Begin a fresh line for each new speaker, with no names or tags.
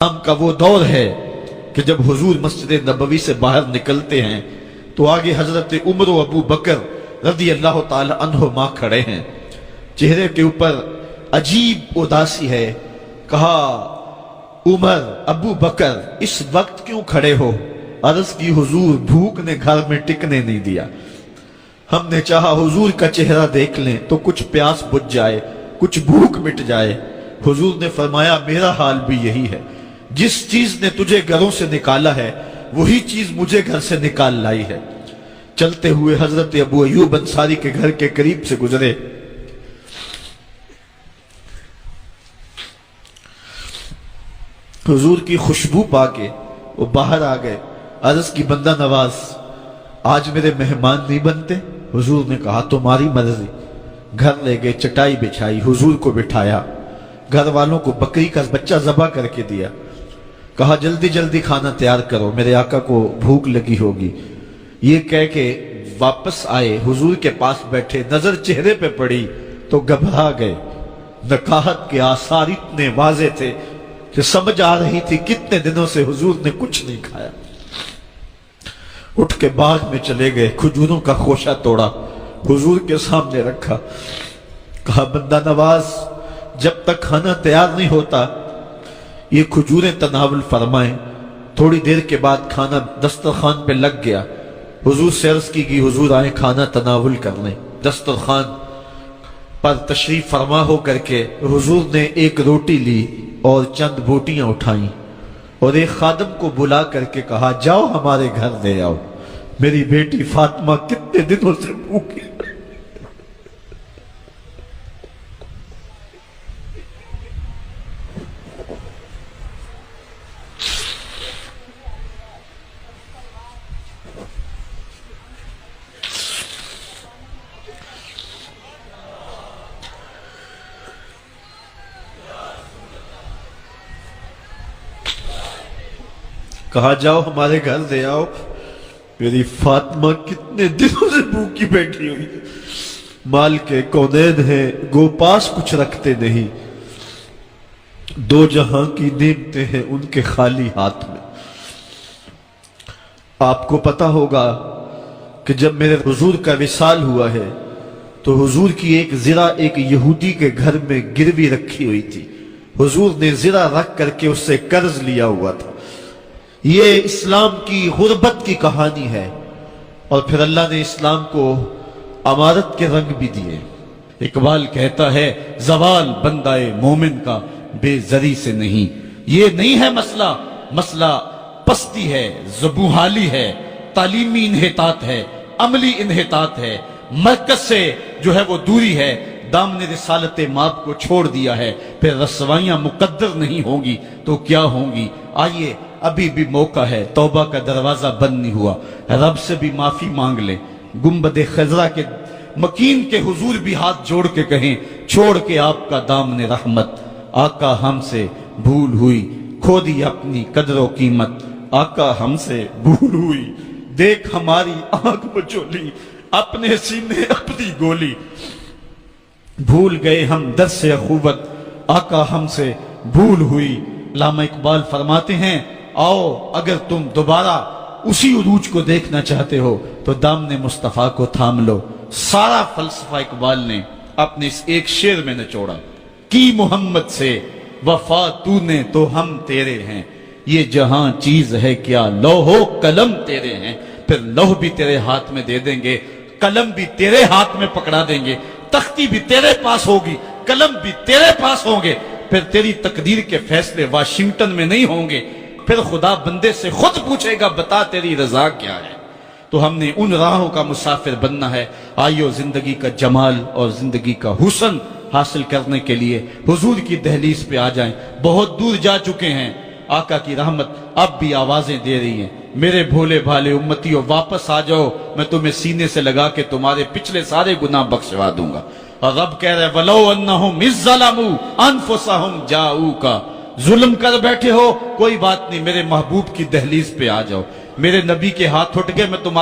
शाम का वो दौर है कि जब हुजूर मस्जिद नबवी से बाहर निकलते हैं तो आगे हजरत उमर व अबू बकर रज़ी अल्लाह ताला अन्हुमा खड़े हैं। चेहरे के ऊपर अजीब उदासी है। कहा, उमर, अबू बकर, इस वक्त क्यों खड़े हो? अर्ज की, हुजूर, भूख ने घर में टिकने नहीं दिया। हमने चाहा हुजूर का चेहरा देख लें तो कुछ प्यास बुझ जाए, कुछ भूख मिट जाए। हुजूर ने फरमाया, मेरा हाल भी यही है। जिस चीज ने तुझे घरों से निकाला है वही चीज मुझे घर से निकाल लाई है। चलते हुए हजरत अबू अय्यूब अंसारी के घर के करीब से गुजरे। हुजूर की खुशबू पाके वो बाहर आ गए। अर्ज की, बंदा नवाज, आज मेरे मेहमान नहीं बनते? हुजूर ने कहा, तुम्हारी मर्जी। घर ले गए, चटाई बिछाई, हुजूर को बिठाया, घर वालों को बकरी का बच्चा ज़बा करके दिया। कहा, जल्दी जल्दी खाना तैयार करो, मेरे आका को भूख लगी होगी। ये कह के वापस आए, हुजूर के पास बैठे, नजर चेहरे पे पड़ी तो घबरा गए। नकाहत के आसार इतने वाजे थे कि समझ आ रही थी कितने दिनों से हुजूर ने कुछ नहीं खाया। उठ के बाग में चले गए, खजूरों का खोशा तोड़ा, हुजूर के सामने रखा। कहा, बंदा नवाज, जब तक खाना तैयार नहीं होता ये खजूरें तनावुल फरमाएं। थोड़ी देर के बाद खाना दस्तरखान पे लग गया। हुजूर से अर्ज की कि हुजूर आए खाना तनावुल करने। दस्तरखान पर तशरीफ फरमा हो करके हुजूर ने एक रोटी ली और चंद बोटियां उठाई और एक खादम को बुला करके कहा, जाओ हमारे घर ले आओ, मेरी बेटी फातिमा कितने दिनों से भूखी। कहा, जाओ हमारे घर ले आओ, मेरी फातिमा कितने दिनों से भूखी बैठी हुई है। माल के कौनैन हैं, गोपास कुछ रखते नहीं, दो जहां की नेमतें हैं उनके खाली हाथ में। आपको पता होगा कि जब मेरे हुजूर का विसाल हुआ है तो हुजूर की एक ज़िरा एक यहूदी के घर में गिरवी रखी हुई थी। हुजूर ने ज़िरा रख करके उससे कर्ज लिया हुआ था। ये इस्लाम की गुर्बत की कहानी है और फिर अल्लाह ने इस्लाम को अमारत के रंग भी दिए। इकबाल कहता है, जवाल बंदाए मोमिन का बेजरी से नहीं। ये नहीं है मसला, मसला पस्ती है, ज़बूहाली है, तालीमी इन्हितात है, अमली इन्हितात है, मरकज से जो है वो दूरी है। दामने रिसालत माप को छोड़ दिया है, फिर रसवाइयां मुकद्दर नहीं होंगी तो क्या होंगी। आइए, अभी भी मौका है, तौबा का दरवाजा बंद नहीं हुआ, रब से भी माफी मांग ले। गुंबद खजरा के मकीन के हुजूर भी हाथ जोड़ के कहें, छोड़ के आपका दामने रहमत, आका हमसे भूल हुई, खो दी अपनी कदर कीमत, आका हमसे भूल हुई, देख हमारी आंख बचोली, अपने सीने अपनी गोली, भूल गए हम दर से अखुवत, आका हमसे भूल हुई। अल्लामा इकबाल फरमाते हैं, आओ अगर तुम दोबारा उसी उरूज को देखना चाहते हो तो दामने मुस्तफा को थाम लो। सारा फलसफा इकबाल ने अपने इस एक शेर में निचोड़ा कि मोहम्मद से वफा तूने तो हम तेरे हैं, ये जहां चीज है क्या लौहो कलम तेरे हैं। फिर लौह भी तेरे हाथ में दे देंगे, कलम भी तेरे हाथ में पकड़ा देंगे, तख्ती भी तेरे पास होगी, कलम भी तेरे पास होंगे। फिर तेरी तकदीर के फैसले वाशिंगटन में नहीं होंगे, फिर खुदा बंदे से खुद पूछेगा, बता तेरी रजा क्या है। तो हमने उन राहों का मुसाफिर बनना है। आइयो जिंदगी का जमाल और जिंदगी का हुस्न हासिल करने के लिए हुजूर की दहलीज पे आ जाएं। बहुत दूर जा चुके हैं, आका की रहमत अब भी आवाजें दे रही हैं, मेरे भोले भाले उम्मतियों वापस आ जाओ, मैं तुम्हें सीने से लगा के तुम्हारे पिछले सारे गुनाह बख्शवा दूंगा। और रब कह रहे, वलो अन्नहुम इज़्ज़लमू अनफुसहुम जाऊका, जुल्म कर बैठे हो, कोई बात नहीं, मेरे महबूब की दहलीज पे आ जाओ। मेरे नबी के हाथ उठ गए, मैं तुम्हारे